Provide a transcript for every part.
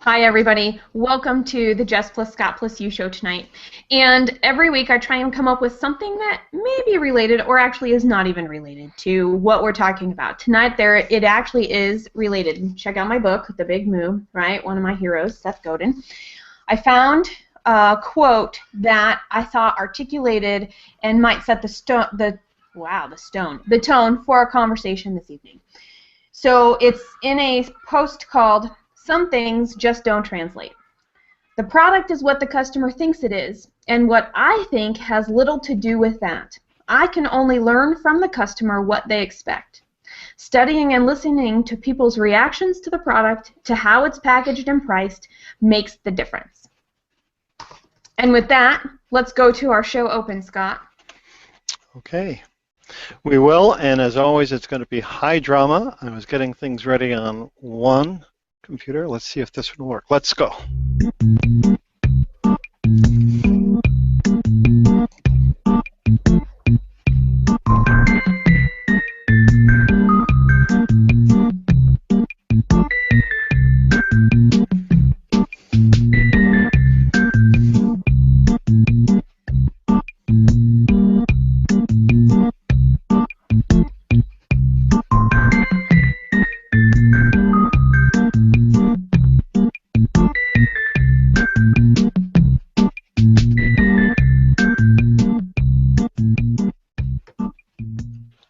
Hi everybody, welcome to the Jess plus Scott plus you show tonight. And every week I try and come up with something that may be related or actually is not even related to what we're talking about. Tonight it actually is related. Check out my book, The Big Move, right? One of my heroes, Seth Godin. I found a quote that I thought articulated and might set the tone for our conversation this evening. So it's in a post called "Some Things Just Don't Translate." The product is what the customer thinks it is, and what I think has little to do with that. I can only learn from the customer what they expect. Studying and listening to people's reactions to the product, to how it's packaged and priced, makes the difference. And with that, let's go to our show open, Scott. Okay. We will, and as always, it's going to be high drama. I was getting things ready on one computer. Let's see if this will work. Let's go.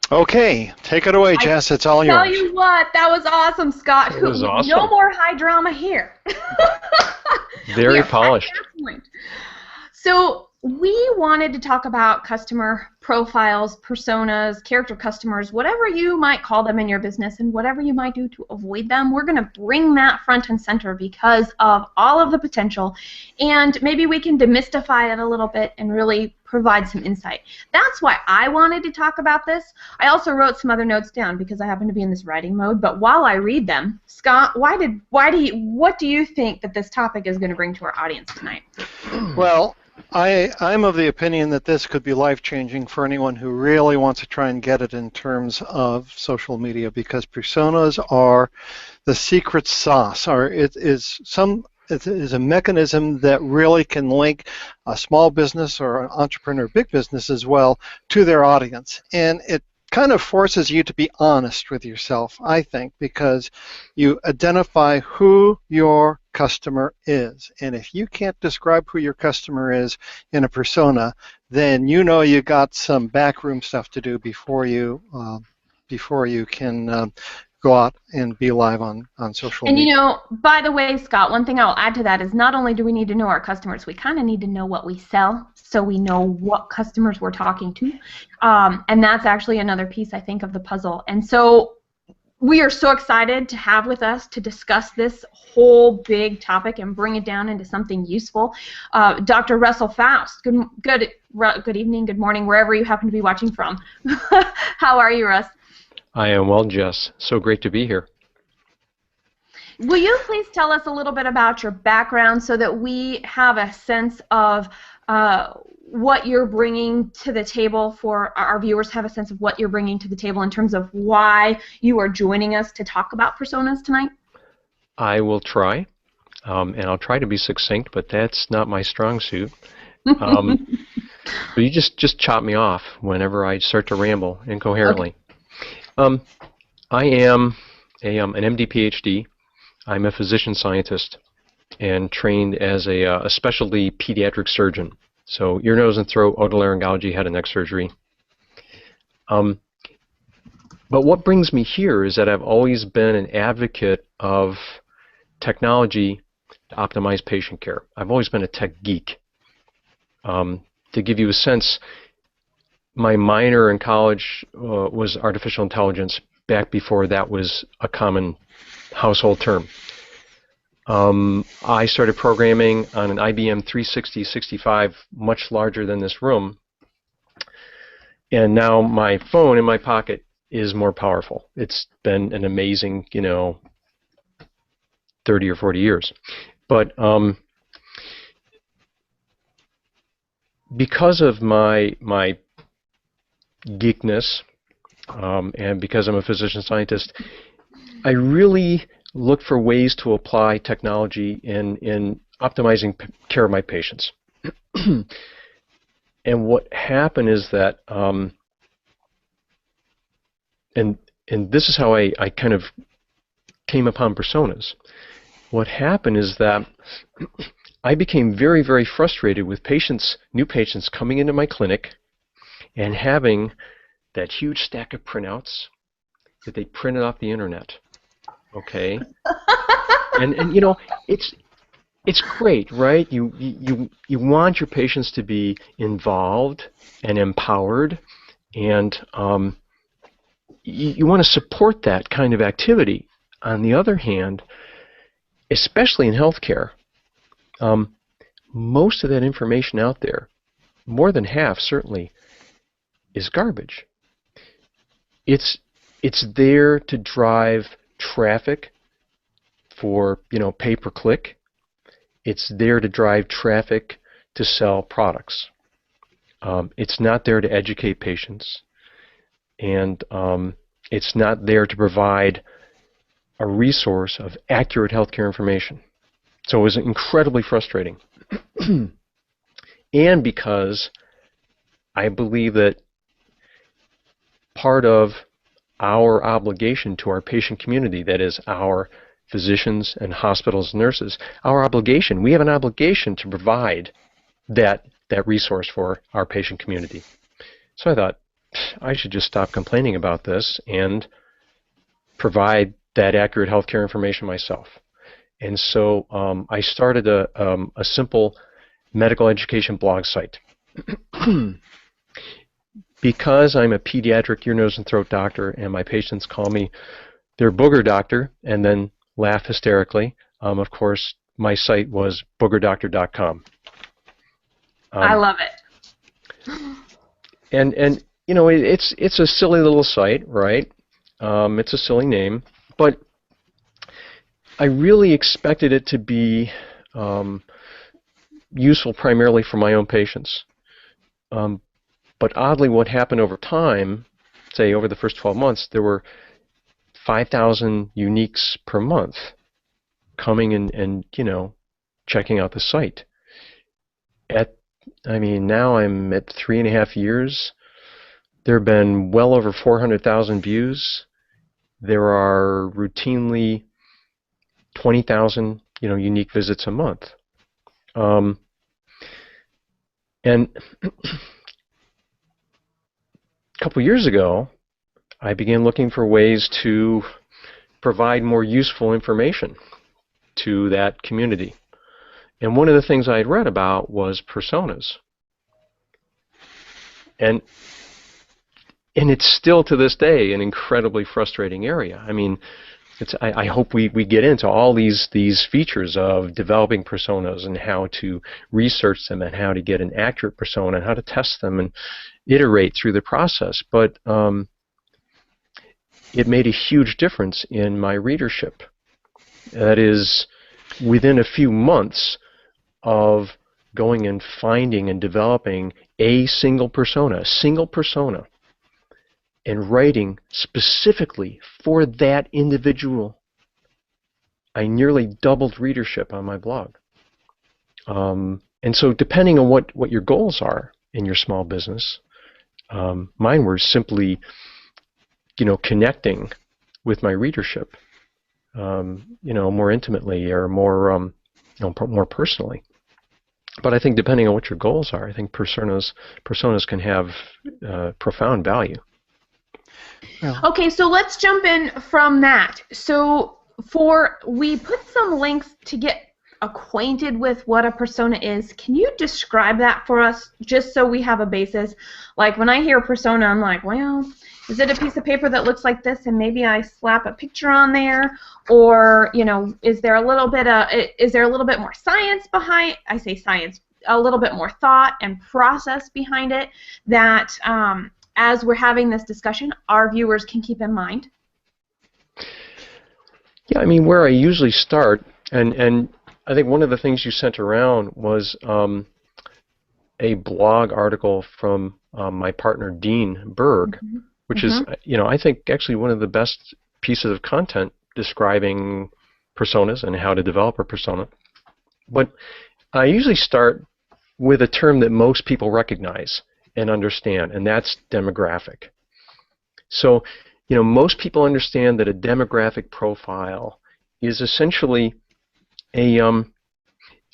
Okay, take it away, Jess. It's all yours. Tell you what, that was awesome, Scott. It was awesome. No more high drama here. Very polished. So we wanted to talk about customer profiles, personas, character customers, whatever you might call them in your business, and whatever you might do to avoid them. We're going to bring that front and center because of all of the potential, and maybe we can demystify it a little bit and really provide some insight. That's why I wanted to talk about this. I also wrote some other notes down because I happen to be in this writing mode, but while I read them, Scott, what do you think that this topic is going to bring to our audience tonight? Well, I'm of the opinion that this could be life-changing for anyone who really wants to try and get it in terms of social media, because personas are the secret sauce, or it is a mechanism that really can link a small business or an entrepreneur, big business as well, to their audience. And it kind of forces you to be honest with yourself, I think, because you identify who your customer is. And if you can't describe who your customer is in a persona, then you know you got some backroom stuff to do before you can go out and be live on social media. And you know, by the way, Scott, one thing I'll add to that is not only do we need to know our customers, we kind of need to know what we sell so we know what customers we're talking to. And that's actually another piece, I think, of the puzzle. And so we are so excited to have with us to discuss this whole big topic and bring it down into something useful. Dr. Russell Faust, good evening, good morning, wherever you happen to be watching from. How are you, Russ? I am well, Jess. So great to be here. Will you please tell us a little bit about your background so that we have a sense of what you're bringing to the table, for our viewers have a sense of what you're bringing to the table in terms of why you are joining us to talk about personas tonight? I will try, and I'll try to be succinct, but that's not my strong suit. So you just chop me off whenever I start to ramble incoherently. Okay. I am an MD PhD. I'm a physician scientist and trained as a specialty pediatric surgeon. So ear, nose, and throat, otolaryngology, head and neck surgery. But what brings me here is that I've always been an advocate of technology to optimize patient care. I've always been a tech geek. To give you a sense, my minor in college was artificial intelligence back before that was a common household term. I started programming on an IBM 360-65, much larger than this room, and now my phone in my pocket is more powerful. It's been an amazing, 30 or 40 years. But because of my geekness, and because I'm a physician scientist, I really look for ways to apply technology in optimizing care of my patients. And what happened is that, and this is how I kind of came upon personas. What happened is that I became very, very frustrated with new patients coming into my clinic and having that huge stack of printouts that they printed off the internet. Okay, and you know, it's great, right? You want your patients to be involved and empowered, and you want to support that kind of activity. On the other hand, especially in healthcare, most of that information out there, more than half certainly, is garbage. It's there to drive traffic for, you know, pay per click. It's there to drive traffic to sell products. It's not there to educate patients, and it's not there to provide a resource of accurate healthcare information. So it was incredibly frustrating. And because I believe that part of our obligation to our patient community, that is our physicians and hospitals and nurses, we have an obligation to provide that resource for our patient community. So I thought, I should just stop complaining about this and provide that accurate healthcare information myself. And so I started a simple medical education blog site. Because I'm a pediatric ear, nose, and throat doctor, and my patients call me their booger doctor and then laugh hysterically, of course, my site was boogerdoctor.com. I love it. And you know, it's a silly little site, right? It's a silly name, but I really expected it to be useful primarily for my own patients. But oddly, what happened over time, say over the first 12 months, there were 5,000 uniques per month coming in and, you know, checking out the site. Now I'm at 3.5 years. There have been well over 400,000 views. There are routinely 20,000, you know, unique visits a month. And a couple years ago, I began looking for ways to provide more useful information to that community. And one of the things I had read about was personas. And it's still to this day an incredibly frustrating area. I mean, I hope we get into all these features of developing personas and how to research them and how to get an accurate persona and how to test them and iterate through the process. But it made a huge difference in my readership. That is, within a few months of going and finding and developing a single persona, and writing specifically for that individual, I nearly doubled readership on my blog. And so depending on what your goals are in your small business, mine were simply, you know, connecting with my readership, you know, more intimately or more, you know, more personally. But I think depending on what your goals are, I think personas can have profound value. Yeah. Okay, so let's jump in from that. So we put some links to get acquainted with what a persona is. Can you describe that for us, just so we have a basis? Like when I hear persona, I'm like, well, is it a piece of paper that looks like this and maybe I slap a picture on there? Or, you know, is there a little bit more science behind, I say science, a little bit more thought and process behind it that as we're having this discussion, our viewers can keep in mind? Yeah, I mean, where I usually start, and I think one of the things you sent around was a blog article from my partner Dean Berg, which is, you know, I think actually one of the best pieces of content describing personas and how to develop a persona. But I usually start with a term that most people recognize and understand, and that's demographic. So, most people understand that a demographic profile is essentially a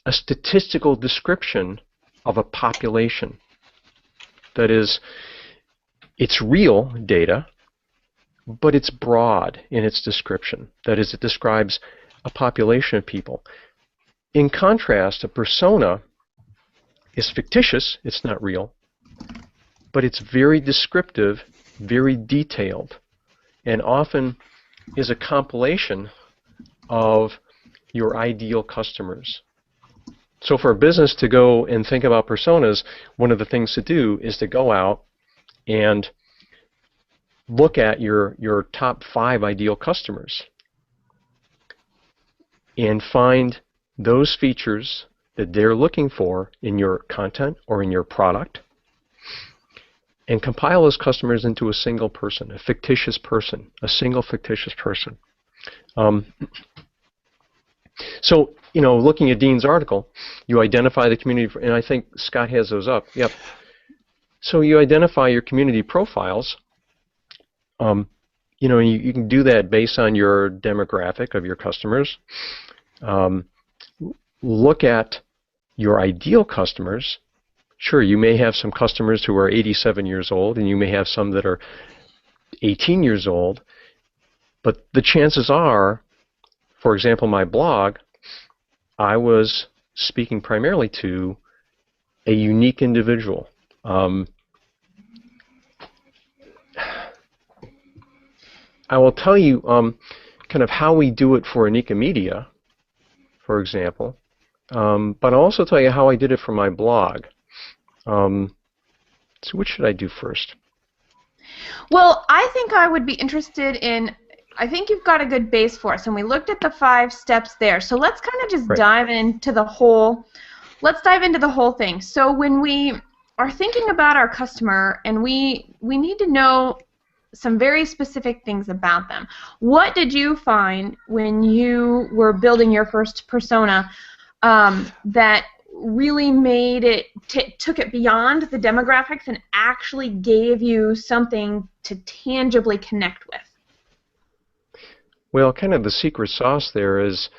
statistical description of a population. That is, it's real data, but it's broad in its description. That is, it describes a population of people. In contrast, a persona is fictitious, it's not real, but it's very descriptive, very detailed, and often is a compilation of your ideal customers. So for a business to go and think about personas, one of the things to do is to go out and look at your top 5 ideal customers and find those features that they're looking for in your content or in your product, and compile those customers into a single person, a fictitious person, a single fictitious person. So, looking at Dean's article, you identify the community, and I think Scott has those up. Yep. So you identify your community profiles. You can do that based on your demographic of your customers. Look at your ideal customers. Sure, you may have some customers who are 87 years old, and you may have some that are 18 years old, but the chances are, for example, my blog, I was speaking primarily to a unique individual. I will tell you kind of how we do it for Anicca Media, for example, but I'll also tell you how I did it for my blog. So which should I do first? Well, I think I would be interested in, I think you've got a good base for us, and we looked at the 5 steps there. So let's kind of just dive into the whole, let's dive into the whole thing. So when we are thinking about our customer, and we need to know some very specific things about them. What did you find when you were building your first persona that really made it, took it beyond the demographics and actually gave you something to tangibly connect with? Well, kind of the secret sauce there is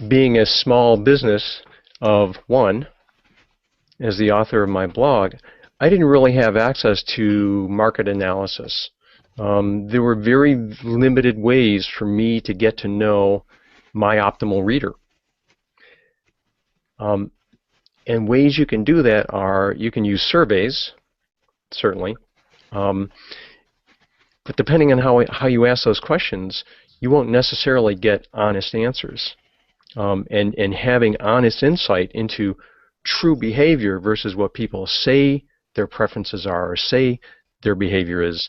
being a small business of one, as the author of my blog, I didn't really have access to market analysis. There were very limited ways for me to get to know my optimal reader. And ways you can do that are, you can use surveys, certainly, but depending on how you ask those questions, you won't necessarily get honest answers. And having honest insight into true behavior versus what people say their preferences are or say their behavior is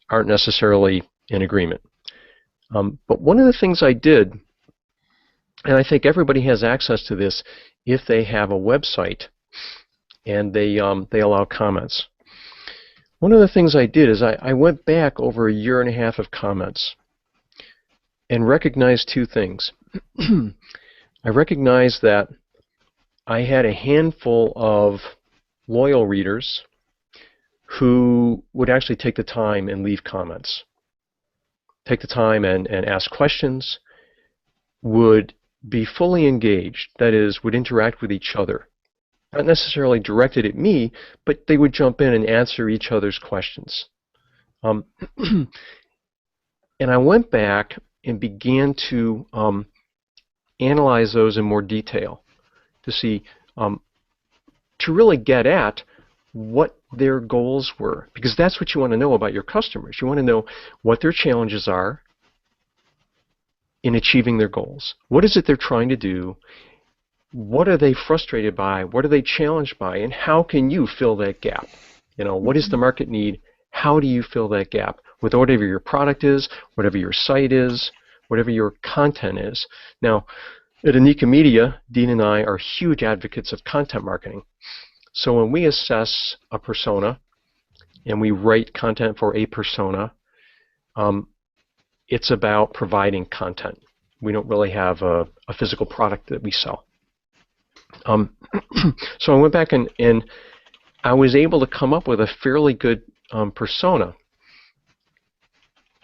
aren't necessarily in agreement. But one of the things I did, and I think everybody has access to this if they have a website and they allow comments. One of the things I did is I went back over 1.5 years of comments and recognized 2 things. I recognized that I had a handful of loyal readers who would actually take the time and leave comments, take the time and ask questions, would be fully engaged, that is, would interact with each other. Not necessarily directed at me, but they would jump in and answer each other's questions. And I went back and began to analyze those in more detail to see, to really get at what their goals were. Because that's what you want to know about your customers. You want to know what their challenges are in achieving their goals. What is it they're trying to do? What are they frustrated by? What are they challenged by? And how can you fill that gap? What is the market need? How do you fill that gap with whatever your product is, whatever your site is, whatever your content is? Now, at Anicca Media, Dean and I are huge advocates of content marketing. So when we assess a persona and we write content for a persona, it's about providing content. We don't really have a physical product that we sell. So I went back and I was able to come up with a fairly good persona.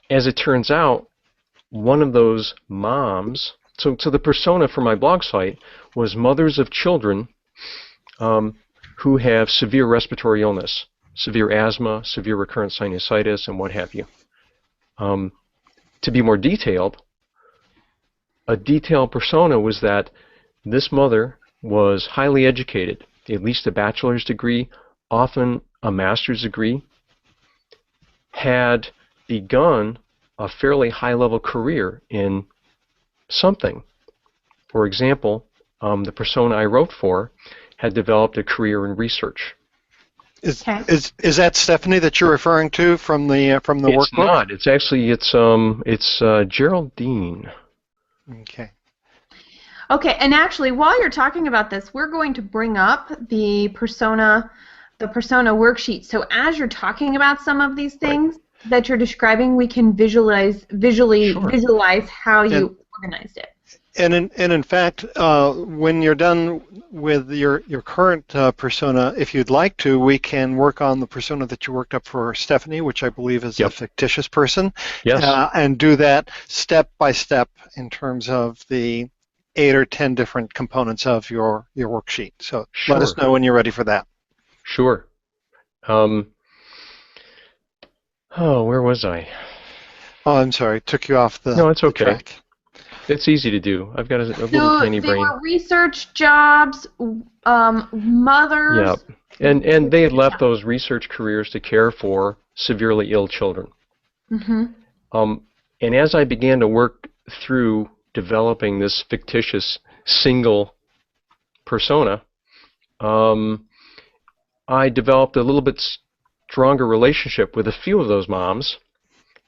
As it turns out, one of those moms, so the persona for my blog site was mothers of children who have severe respiratory illness, severe asthma, severe recurrent sinusitis, and what have you. To be more detailed, a detailed persona was that this mother was highly educated, at least a bachelor's degree, often a master's degree, had begun a fairly high-level career in something. For example, the persona I wrote for had developed a career in research. Is that Stephanie that you're referring to from the workbook? It's not. It's actually Geraldine. Okay. Okay, and actually, while you're talking about this, we're going to bring up the persona worksheet. So as you're talking about some of these things that you're describing, we can visualize how you organized it. And in fact, when you're done with your current persona, if you'd like to, we can work on the persona that you worked up for Stephanie, which I believe is a fictitious person, and do that step by step in terms of the 8 or 10 different components of your worksheet. So let us know when you're ready for that. Sure. Where was I? Oh, I'm sorry. Took you off the No, it's okay. track. It's easy to do. I've got a little tiny brain. They were research jobs, mothers. Yeah, and they had left those research careers to care for severely ill children. Mm-hmm. And as I began to work through developing this fictitious single persona, I developed a little bit stronger relationship with a few of those moms.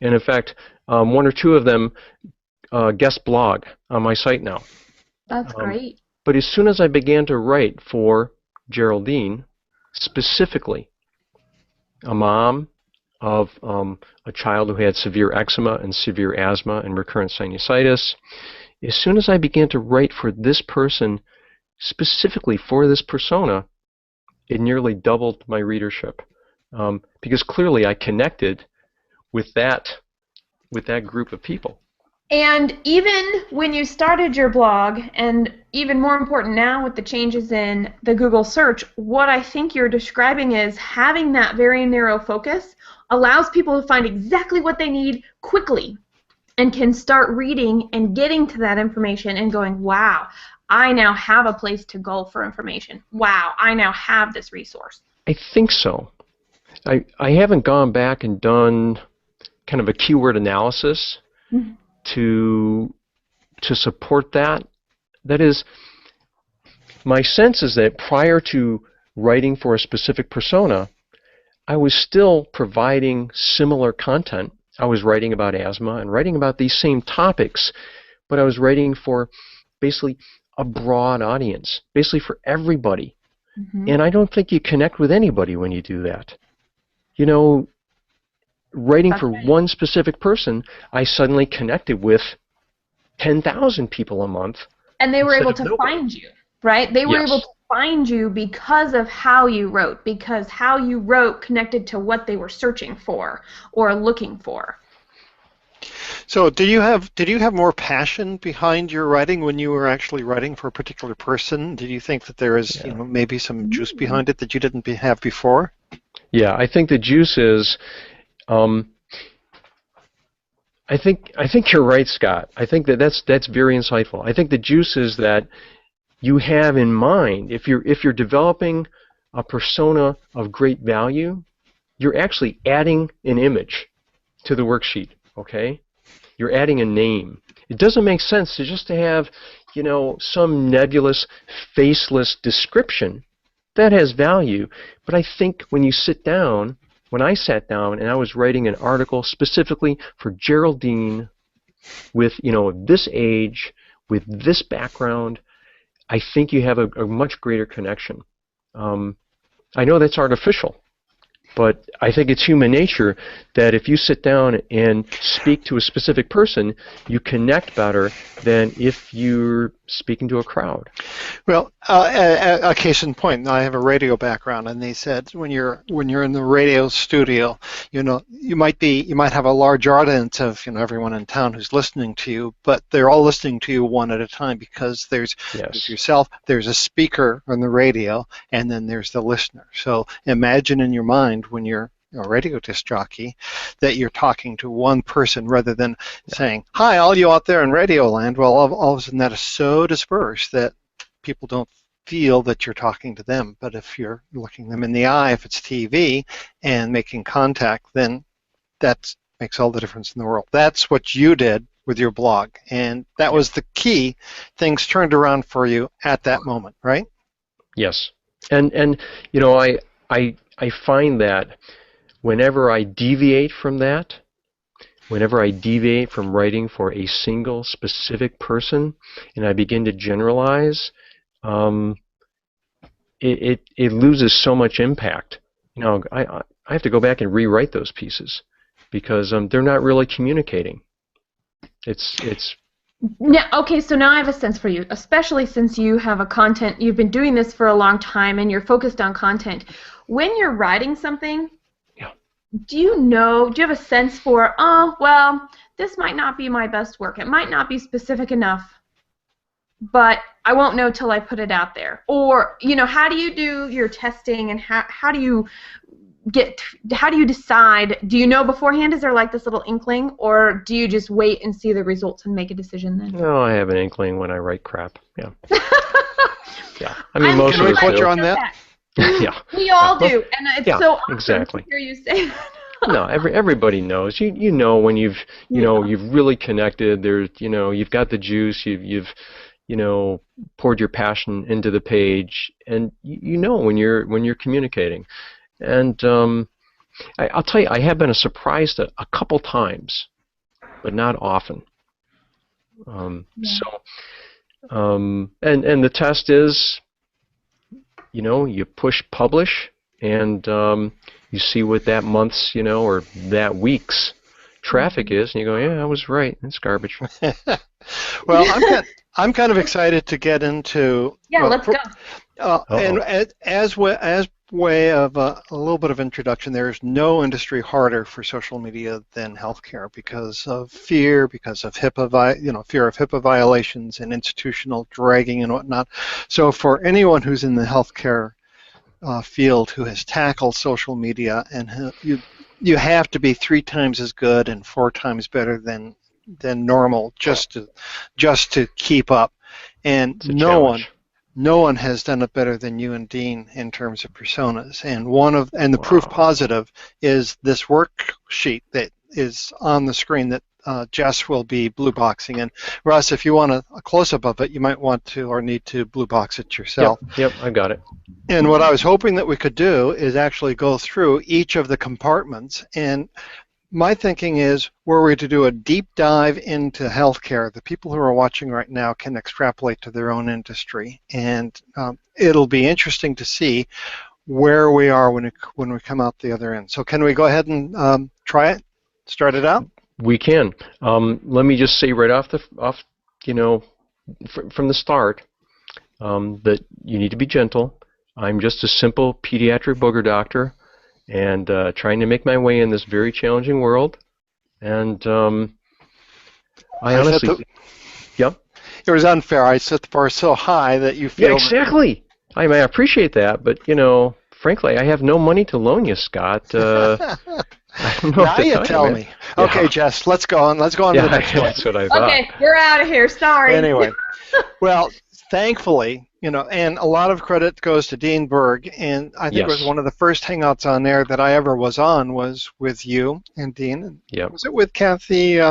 And in fact, 1 or 2 of them guest blog on my site now. That's great. But as soon as I began to write for Geraldine, specifically a mom of a child who had severe eczema and severe asthma and recurrent sinusitis, as soon as I began to write for this person, specifically for this persona, it nearly doubled my readership. Because clearly I connected with that group of people. And even when you started your blog, and even more important now with the changes in the Google search, what I think you're describing is having that very narrow focus allows people to find exactly what they need quickly and can start reading and getting to that information and going, wow, I now have a place to go for information. Wow, I now have this resource. I think so. I haven't gone back and done kind of a keyword analysis to support that. That is, my sense is that prior to writing for a specific persona, I was still providing similar content. I was writing about asthma and writing about these same topics, but I was writing for basically a broad audience, basically for everybody. And I don't think you connect with anybody when you do that. You know, writing for one specific person, I suddenly connected with 10,000 people a month. And they were able to find you, right? They were able to find you because of how you wrote, because how you wrote connected to what they were searching for or looking for. So did you have more passion behind your writing when you were actually writing for a particular person? Did you think that there is maybe some juice behind it that you didn't have before? Yeah, I think the juice is I think you're right, Scott. I think that's very insightful. I think the juice is that you have in mind, if you're developing a persona of great value, you're actually adding an image to the worksheet, okay? You're adding a name. It doesn't make sense to have, some nebulous, faceless description. That has value, but I think when I sat down and I was writing an article specifically for Geraldine with, this age, with this background, I think you have a much greater connection. I know that's artificial, But I think it's human nature that if you sit down and speak to a specific person, you connect better than if you're speaking to a crowd. Well, a case in point. I have a radio background, and they said when you're in the radio studio, you might have a large audience of everyone in town who's listening to you, but they're all listening to you one at a time because there's yourself, there's a speaker on the radio, and then there's the listener. So imagine in your mind when you're a radio disc jockey that you're talking to one person rather than saying, "Hi, all you out there in radio land." Well, all of a sudden that is so dispersed that people don't feel that you're talking to them. But if you're looking them in the eye, if it's TV and making contact, then that makes all the difference in the world. That's what you did with your blog, and that was the key. Things turned around for you at that moment, right? Yes, and I find that whenever I deviate from that, whenever I deviate from writing for a single specific person, and I begin to generalize, it loses so much impact. I have to go back and rewrite those pieces because they're not really communicating. It's Yeah, okay, so now I have a sense for you, especially since you have you've been doing this for a long time and you're focused on content. When you're writing something, do you have a sense for, this might not be my best work. It might not be specific enough, but I won't know till I put it out there. Or, how do you do your testing, and how do you decide? Do you know beforehand? Is there like this little inkling, or do you just wait and see the results and make a decision then? No, I have an inkling when I write crap. Yeah. Yeah. I mean, most Can of we put you on that? Yeah. We all do, and it's so awesome exactly. to hear you say that. No, everybody knows. You know when you've you've really connected. There's you've got the juice. You've poured your passion into the page, and you know when you're communicating. And I'll tell you, I have been surprised a couple times, but not often. So, and the test is, you push publish, and you see what that month's, or that week's traffic is, and you go, yeah, I was right. It's garbage. Well, I'm kind of excited to get into. Yeah, let's go. And as way of a little bit of introduction, there is no industry harder for social media than healthcare because of fear, because of HIPAA, fear of HIPAA violations and institutional dragging and whatnot. So for anyone who's in the healthcare field who has tackled social media, and you have to be 3 times as good and 4 times better than normal just to keep up. And no one has done it better than you and Dean in terms of personas. And the proof positive is this worksheet that is on the screen that Jess will be blue boxing. And Russ, if you want a close-up of it, you might want to or need to blue box it yourself. Yep, I got it. And what I was hoping that we could do is actually go through each of the compartments. And my thinking is, were we to do a deep dive into healthcare, the people who are watching right now can extrapolate to their own industry. And it'll be interesting to see where we are when we come out the other end. So can we go ahead and try it? Start it out? We can. Let me just say right off from the start that you need to be gentle. I'm just a simple pediatric booger doctor, and trying to make my way in this very challenging world. And I honestly, It was unfair. I set the bar so high that you feel. Yeah, exactly. I appreciate that, but frankly, I have no money to loan you, Scott. I don't know now you tell me. Okay, yeah. Jess, let's go on. Let's go on to the next one. That's what I thought. Okay, we're out of here. Sorry. Anyway, well, thankfully, and a lot of credit goes to Dean Berg, and I think it was one of the first Hangouts on there that I ever was on was with you and Dean. Yep. Was it with Kathy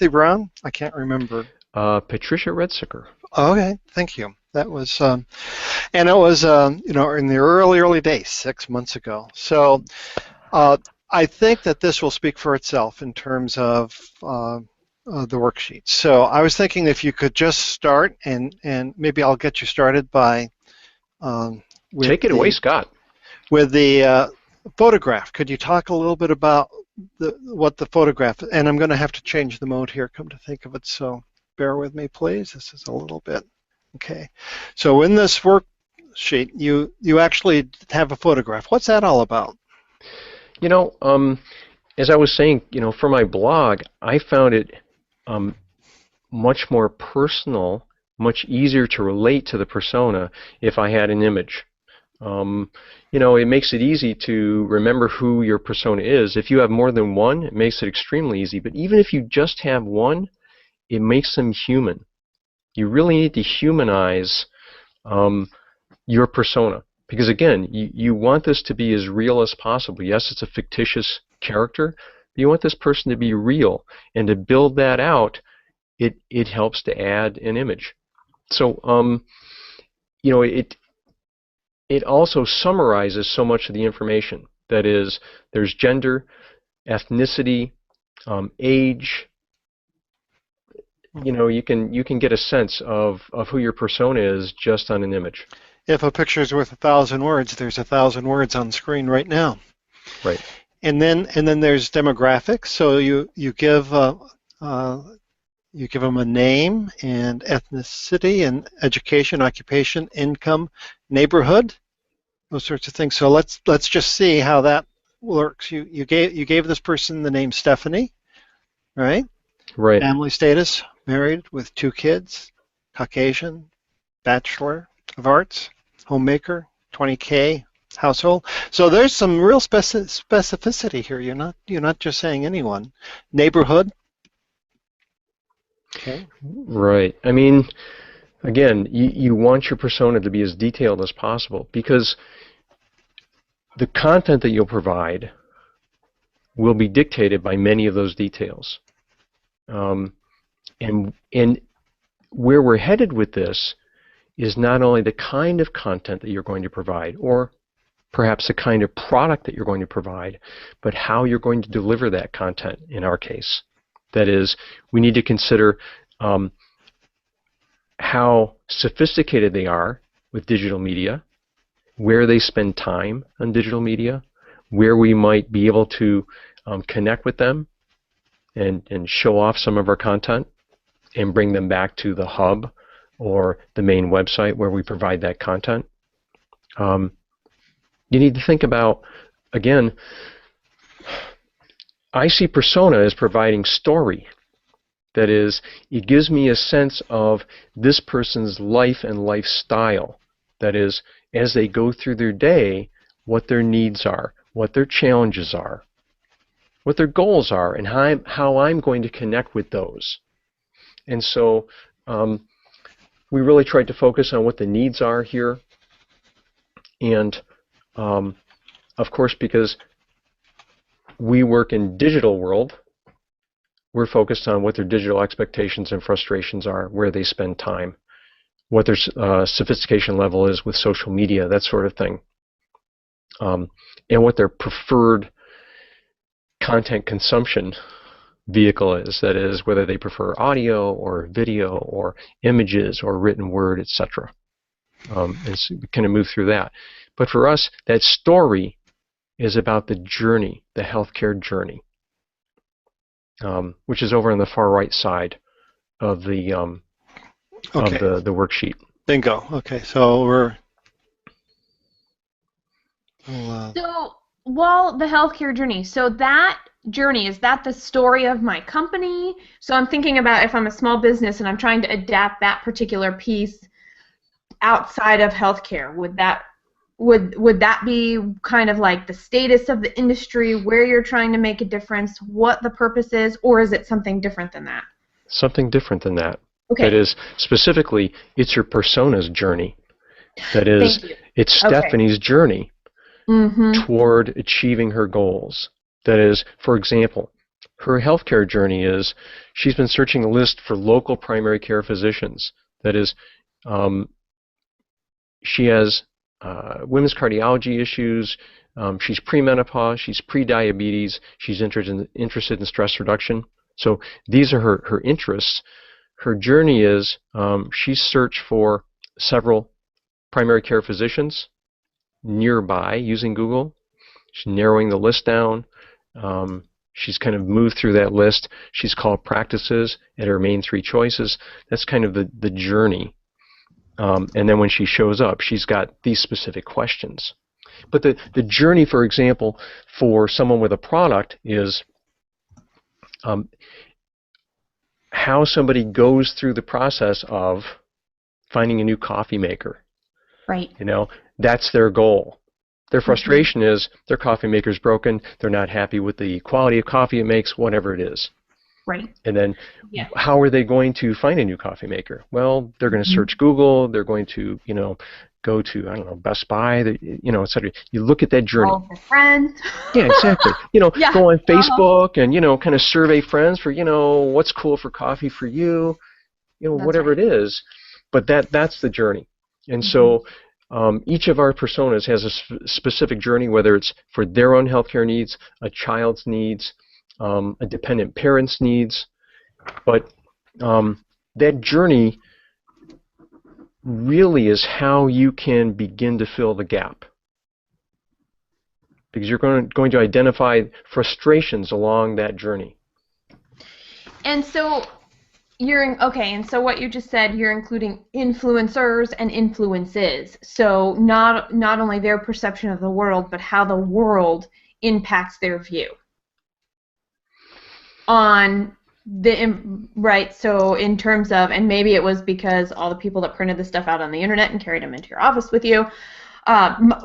Brown? I can't remember. Patricia Redsicker. Okay, thank you. That was, and it was, in the early days, 6 months ago. So, I think that this will speak for itself in terms of the worksheets. So I was thinking if you could just start, and maybe I'll get you started by take it away, Scott. With the photograph. Could you talk a little bit about what the photograph? And I'm going to have to change the mode here. Come to think of it, so bear with me, please. This is a little bit okay. So in this worksheet, you actually have a photograph. What's that all about? You know, as I was saying, for my blog, I found it much more personal, much easier to relate to the persona if I had an image. It makes it easy to remember who your persona is. If you have more than one, it makes it extremely easy. But even if you just have one, it makes them human. You really need to humanize your persona. Because again, you want this to be as real as possible. Yes, it's a fictitious character, but you want this person to be real. And to build that out, it helps to add an image. So, it also summarizes so much of the information. That is, there's gender, ethnicity, age. You can get a sense of who your persona is just on an image. If a picture is worth 1,000 words, there's 1,000 words on screen right now. Right. And then there's demographics. So you give them a name and ethnicity and education, occupation, income, neighborhood, those sorts of things. So let's just see how that works. You gave this person the name Stephanie, right? Right. Family status, married with 2 kids, Caucasian, Bachelor of Arts, homemaker, 20K household. So there's some real specificity here. You're not just saying anyone. Neighborhood. Okay. Right. I mean, again, you want your persona to be as detailed as possible, because the content that you'll provide will be dictated by many of those details. And where we're headed with this is not only the kind of content that you're going to provide, or perhaps the kind of product that you're going to provide, but how you're going to deliver that content in our case. That is, we need to consider how sophisticated they are with digital media, where they spend time on digital media, where we might be able to connect with them and show off some of our content and bring them back to the hub or the main website where we provide that content. You need to think about, again, I see persona as providing story. That is, it gives me a sense of this person's life and lifestyle. That is, as they go through their day, what their needs are, what their challenges are, what their goals are, and how I'm going to connect with those. And so we really tried to focus on what the needs are here. And of course, because we work in digital world, we're focused on what their digital expectations and frustrations are, where they spend time, what their sophistication level is with social media, that sort of thing, and what their preferred content consumption vehicle is. That is, whether they prefer audio or video or images or written word, etc. And so we kind of move through that. But for us, that story is about the journey, the healthcare journey, which is over on the far right side of the Okay. of the worksheet. Bingo. Okay, so we're. So, well, the healthcare journey. So that journey, is that the story of my company? So I'm thinking about if I'm a small business and I'm trying to adapt that particular piece outside of healthcare, would that be kind of like the status of the industry, where you're trying to make a difference, what the purpose is, or is it something different than that? Something different than that. Okay. That is, specifically, it's your persona's journey. That is, it's Stephanie's journey toward achieving her goals. That is, for example, her healthcare journey is she's been searching a list for local primary care physicians. That is, she has women's cardiology issues, she's premenopause, she's pre-diabetes, she's interested in stress reduction. So these are her interests. Her journey is she's searched for several primary care physicians nearby using Google, She's narrowing the list down. She's kind of moved through that list. She's called practices at her main 3 choices. That's kind of the journey. And then when she shows up, she's got these specific questions. But the journey, for example, for someone with a product is how somebody goes through the process of finding a new coffee maker. Right. You know, that's their goal. Their frustration is their coffee maker's broken. They're not happy with the quality of coffee it makes, whatever it is. Right. And then how are they going to find a new coffee maker? Well, they're going to search Google. They're going to, go to, I don't know, Best Buy, et cetera. You look at that journey. All their friends. Yeah, exactly. Go on Facebook and, kind of survey friends for, what's cool for coffee for you, whatever it is. But that's the journey. And so each of our personas has a specific journey, whether it's for their own healthcare needs, a child's needs, a dependent parent's needs. But that journey really is how you can begin to fill the gap. Because you're going to identify frustrations along that journey. And so and so what you just said, you're including influencers and influences. So not only their perception of the world, but how the world impacts their view on right. So in terms of, and maybe it was because all the people that printed the stuff out on the internet and carried them into your office with you,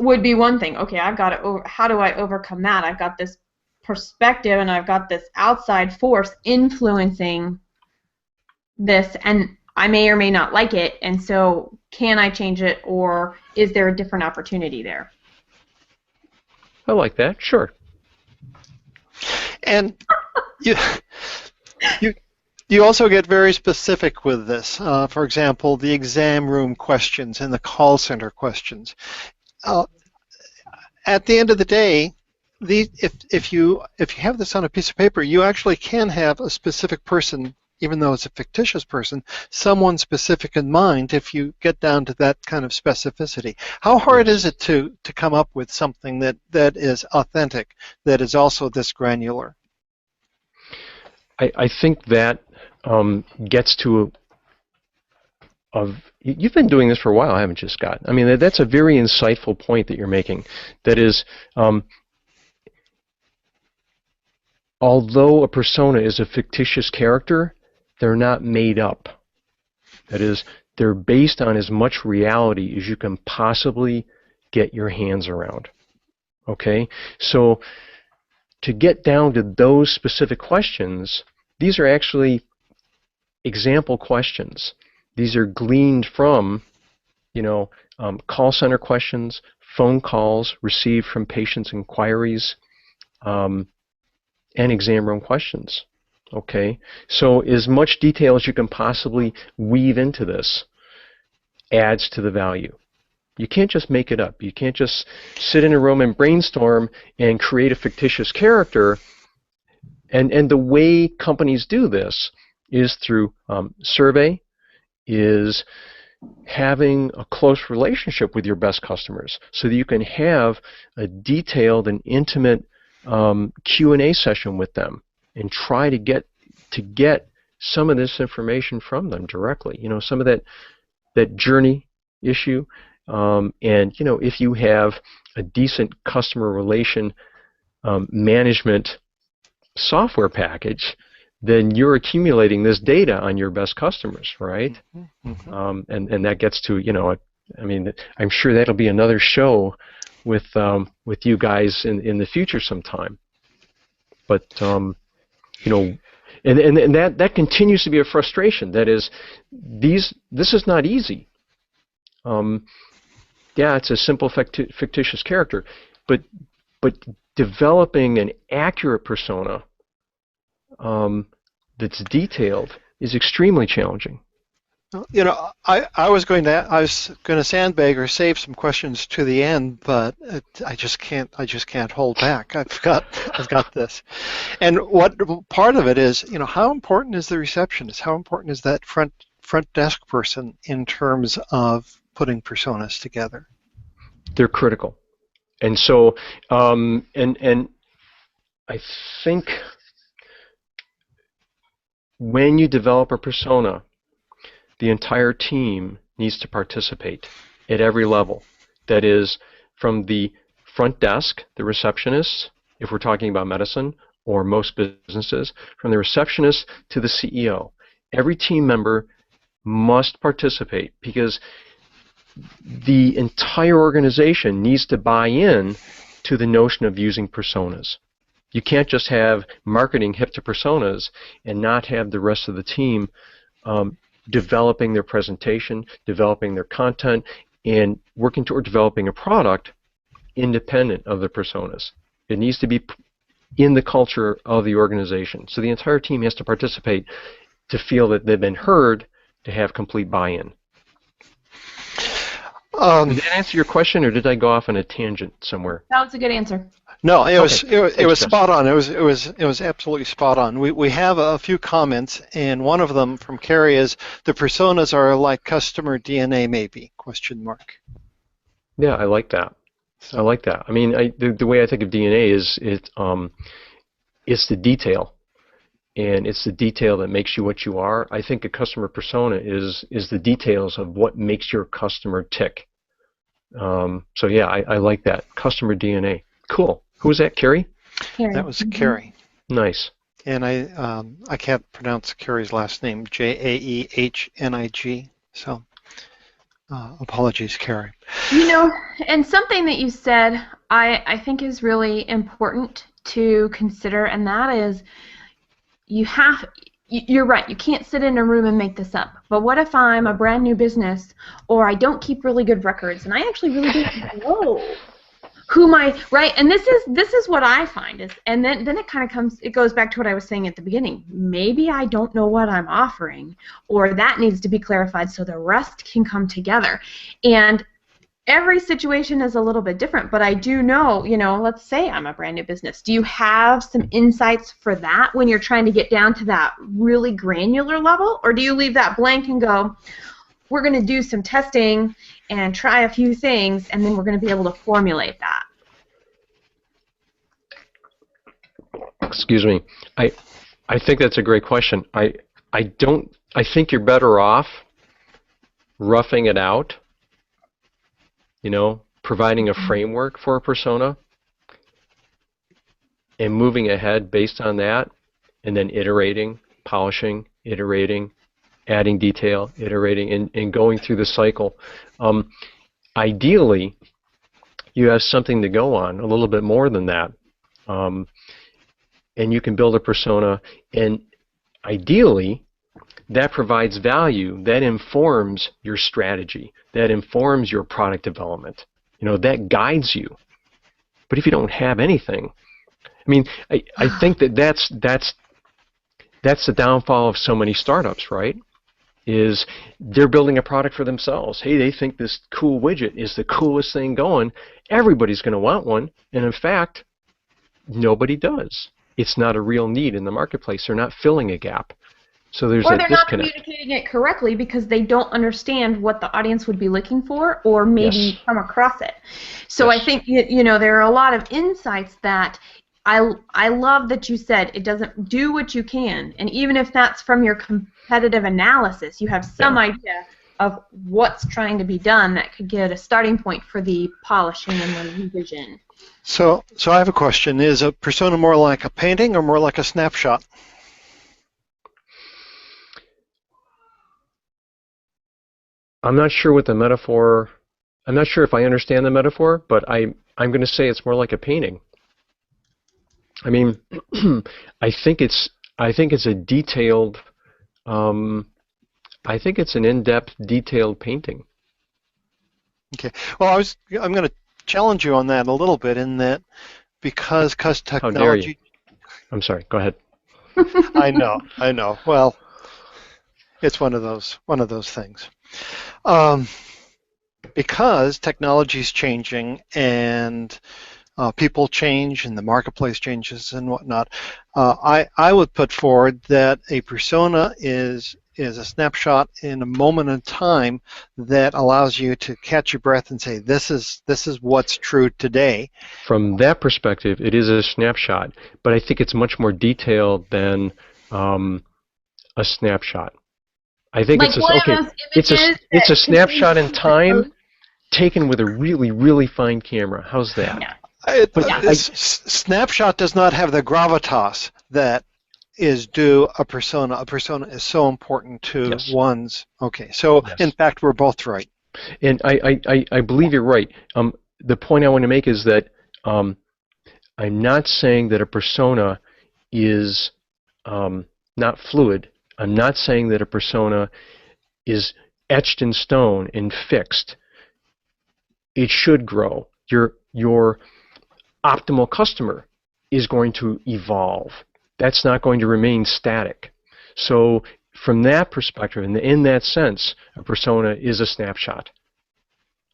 would be one thing. Okay, I've got to. How do I overcome that? I've got this perspective, and I've got this outside force influencing this, and I may or may not like it. And so, can I change it, or is there a different opportunity there? I like that. Sure. And you also get very specific with this. For example, the exam room questions and the call center questions. At the end of the day, if you have this on a piece of paper, you actually can have a specific person, even though it's a fictitious person, someone specific in mind if you get down to that kind of specificity. How hard is it to come up with something that is authentic, that is also this granular? I think that gets to you've been doing this for a while, haven't you, Scott? I mean, that's a very insightful point that you're making. That is, although a persona is a fictitious character, they're not made up. That is, they're based on as much reality as you can possibly get your hands around. Okay? So, to get down to those specific questions, these are actually example questions. These are gleaned from, call center questions, phone calls received from patients' inquiries, and exam room questions. Okay, so as much detail as you can possibly weave into this adds to the value. You can't just make it up. You can't just sit in a room and brainstorm and create a fictitious character. And the way companies do this is through survey, is having a close relationship with your best customers so that you can have a detailed and intimate Q&A session with them and try to get some of this information from them directly. Some of that journey issue. And if you have a decent customer relation management software package, then you're accumulating this data on your best customers, right? Mm-hmm. And that gets to, I'm sure that'll be another show with you guys in the future sometime. But and that continues to be a frustration. That is, this is not easy. It's a simple fictitious character, but developing an accurate persona that's detailed is extremely challenging. I was going to sandbag or save some questions to the end, but I just can't hold back. I've got this. And what part of it is, how important is the receptionist? How important is that front desk person in terms of putting personas together? They're critical. And so, and I think when you develop a persona, the entire team needs to participate at every level. That is, from the front desk, the receptionist, if we're talking about medicine, or most businesses, from the receptionist to the CEO. Every team member must participate because the entire organization needs to buy in to the notion of using personas. You can't just have marketing hip to personas and not have the rest of the team developing their presentation, developing their content, and working toward developing a product independent of the personas. It needs to be in the culture of the organization. So the entire team has to participate to feel that they've been heard, to have complete buy-in. Did that answer your question, or did I go off on a tangent somewhere? That was a good answer. No, it was Thanks, spot on. It was absolutely spot on. We have a few comments, and one of them from Carrie is the personas are like customer DNA, maybe? Question mark. Yeah, I like that. So. I like that. I mean, the way I think of DNA is it's the detail, and it's the detail that makes you what you are. I think a customer persona is the details of what makes your customer tick. So yeah, I like that. Customer DNA. Cool. Who was that, Carrie? Carrie. That was Carrie. Nice. And I can't pronounce Carrie's last name, Jaehnig. So apologies, Carrie. You know, and something that you said I think is really important to consider, and that is you're right, you can't sit in a room and make this up. But what if I'm a brand new business, or I don't keep really good records, and I actually really don't know right? And this is what I find is, and then it goes back to what I was saying at the beginning. Maybe I don't know what I'm offering, or that needs to be clarified so the rest can come together. And every situation is a little bit different, but I do know, let's say I'm a brand new business. Do you have some insights for that when you're trying to get down to that really granular level, or do you leave that blank and go, we're going to do some testing and try a few things, and then we're going to be able to formulate that? Excuse me. I think that's a great question. I think you're better off roughing it out, providing a framework for a persona and moving ahead based on that, and then iterating, polishing, iterating, adding detail, iterating, and going through the cycle. Ideally, you have something to go on, a little bit more than that. And you can build a persona, and ideally, that provides value, that informs your strategy, that informs your product development, that guides you. But if you don't have anything, I mean, I think that's the downfall of so many startups, right? Is they're building a product for themselves. Hey, they think this cool widget is the coolest thing going. Everybody's going to want one, and in fact, nobody does. It's not a real need in the marketplace. They're not filling a gap. So there's that disconnect. Or they're not communicating it correctly because they don't understand what the audience would be looking for, or maybe come across it. So I think there are a lot of insights that I love that you said it doesn't do what you can, and even if that's from your competitive analysis, you have some idea of what's trying to be done that could get a starting point for the polishing and the revision. So I have a question. Is a persona more like a painting or more like a snapshot? I'm not sure what the metaphor, I'm not sure if I understand the metaphor, but I'm going to say it's more like a painting. I mean, I think it's a detailed, I think it's an in-depth, detailed painting. Okay. Well, I'm going to challenge you on that a little bit, in that because technology. How dare you? I'm sorry. Go ahead. I know. Well, it's one of those things. Because technology is changing, and people change and the marketplace changes and whatnot. I would put forward that a persona is a snapshot in a moment in time that allows you to catch your breath and say, this is what's true today. From that perspective, it is a snapshot, but I think it's much more detailed than a snapshot. I think like it's a snapshot in time taken with a really, really fine camera. How's that? Yeah. Snapshot does not have the gravitas that is due a persona. A persona is so important to one's. Okay, so in fact, we're both right. And I believe you're right. The point I want to make is that I'm not saying that a persona is not fluid. I'm not saying that a persona is etched in stone and fixed. It should grow. Your optimal customer is going to evolve. That's not going to remain static. So from that perspective, and in that sense, a persona is a snapshot.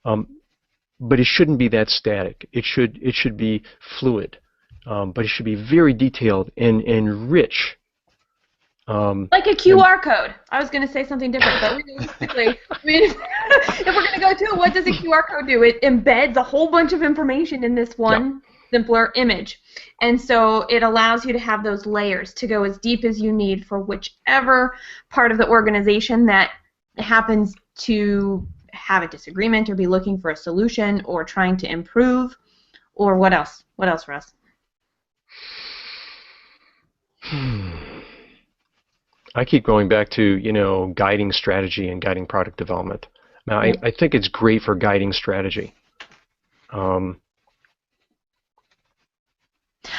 But it shouldn't be that static. It should be fluid. But it should be very detailed and rich. Like a QR code. I was going to say something different, but realistically, I mean, if we're going to go to it, what does a QR code do? It embeds a whole bunch of information in this one simpler image. And so it allows you to have those layers to go as deep as you need for whichever part of the organization that happens to have a disagreement or be looking for a solution or trying to improve, or what else? What else, Russ? I keep going back to, guiding strategy and guiding product development. Now, I think it's great for guiding strategy.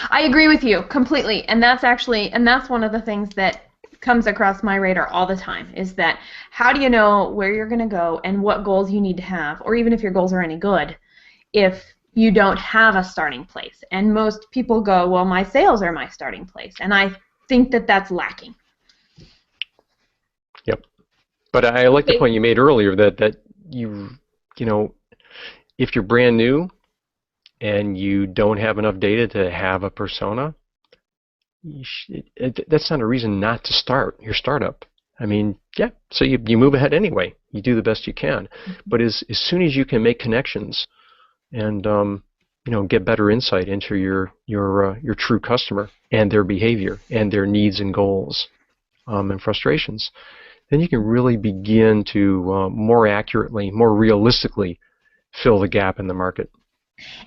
I agree with you completely, and that's one of the things that comes across my radar all the time, is that how do you know where you're going to go and what goals you need to have, or even if your goals are any good, if you don't have a starting place. And most people go, well, my sales are my starting place, and I think that that's lacking. Yep. But I like the point you made earlier that if you're brand new and you don't have enough data to have a persona, that's not a reason not to start your startup. I mean, so you move ahead anyway. You do the best you can. But as soon as you can make connections and get better insight into your true customer and their behavior and their needs and goals and frustrations, then you can really begin to more accurately, more realistically fill the gap in the market.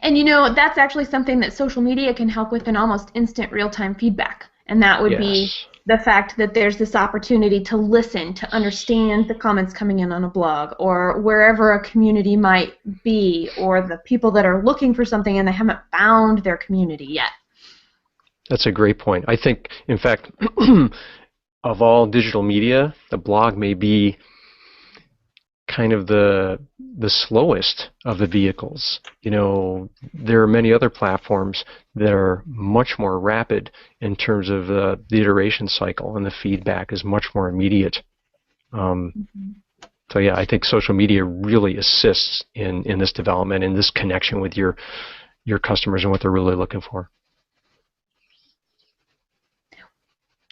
And that's actually something that social media can help with in almost instant real-time feedback. And that would be the fact that there's this opportunity to listen, to understand the comments coming in on a blog, or wherever a community might be, or the people that are looking for something and they haven't found their community yet. That's a great point. I think, in fact, of all digital media, the blog may be kind of the slowest of the vehicles. There are many other platforms that are much more rapid in terms of the iteration cycle, and the feedback is much more immediate. So I think social media really assists in this development, in this connection with your customers and what they're really looking for.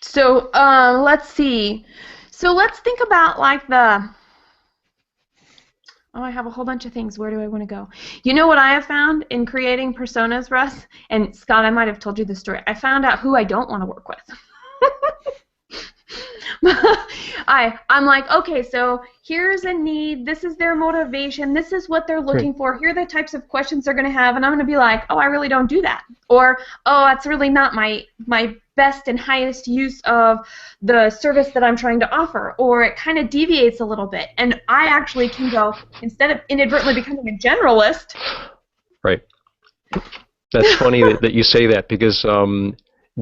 So let's see. So let's think about I have a whole bunch of things. Where do I want to go? You know what I have found in creating personas, Russ? And Scott, I might have told you this story. I found out who I don't want to work with. I'm like, okay, so here's a need. This is their motivation. This is what they're looking for. Here are the types of questions they're going to have. And I'm going to be like, oh, I really don't do that. Or, oh, that's really not my best and highest use of the service that I'm trying to offer. Or it kind of deviates a little bit. And I actually can go, instead of inadvertently becoming a generalist. Right. That's funny that you say that, because